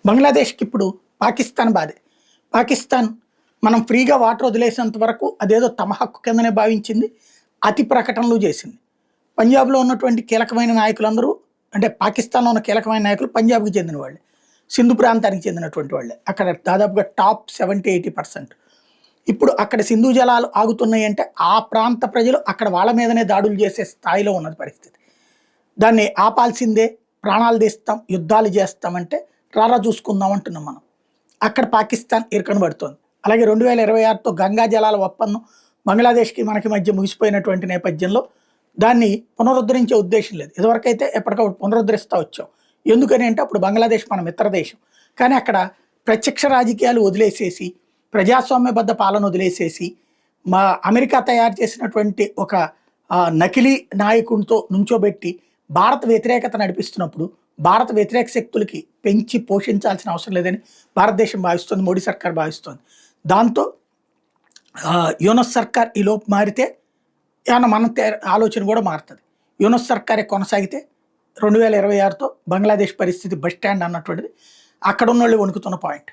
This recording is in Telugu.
బంగ్లాదేశ్కి ఇప్పుడు పాకిస్తాన్ బాధే. పాకిస్తాన్ మనం ఫ్రీగా వాటర్ వదిలేసేంత వరకు అదేదో తమ హక్కు కిందనే భావించింది, అతి ప్రకటనలు చేసింది. పంజాబ్లో ఉన్నటువంటి కీలకమైన నాయకులందరూ, అంటే పాకిస్తాన్లో ఉన్న కీలకమైన నాయకులు పంజాబ్కి చెందిన వాళ్ళే, సింధు ప్రాంతానికి చెందినటువంటి వాళ్ళే. అక్కడ దాదాపుగా టాప్ 70-80%. ఇప్పుడు అక్కడ సింధు జలాలు ఆగుతున్నాయి అంటే ఆ ప్రాంత ప్రజలు అక్కడ వాళ్ళ మీదనే దాడులు చేసే స్థాయిలో ఉన్నది పరిస్థితి. దాన్ని ఆపాల్సిందే, ప్రాణాలు తీస్తాం, యుద్ధాలు చేస్తామంటే రారా చూసుకుందాం అంటున్నాం మనం. అక్కడ పాకిస్తాన్ ఇరుకను పడుతోంది. అలాగే 2026తో గంగా జలాల ఒప్పందం బంగ్లాదేశ్కి మనకి మధ్య ముగిసిపోయినటువంటి నేపథ్యంలో దాన్ని పునరుద్ధరించే ఉద్దేశం లేదు. ఇదివరకైతే ఎప్పటికప్పుడు పునరుద్ధరిస్తూ వచ్చాం. ఎందుకని అంటే అప్పుడు బంగ్లాదేశ్ మన మిత్ర దేశం. కానీ అక్కడ ప్రత్యక్ష రాజకీయాలు వదిలేసేసి, ప్రజాస్వామ్యబద్ధ పాలన వదిలేసేసి, మా అమెరికా తయారు చేసినటువంటి ఒక నకిలీ నాయకునితో నుంచోబెట్టి భారత వ్యతిరేకత నడిపిస్తున్నప్పుడు భారత వ్యతిరేక శక్తులకి పెంచి పోషించాల్సిన అవసరం లేదని భారతదేశం భావిస్తుంది, మోడీ సర్కార్ భావిస్తుంది. దాంతో యూనస్ సర్కార్ ఈలోపు మారితే ఏమన్నా మన ఆలోచన కూడా మారుతుంది. యూనస్ సర్కారే కొనసాగితే 2026తో బంగ్లాదేశ్ పరిస్థితి బస్ స్టాండ్ అన్నటువంటిది అక్కడ ఉన్న వాళ్ళు వణుకుతున్న పాయింట్.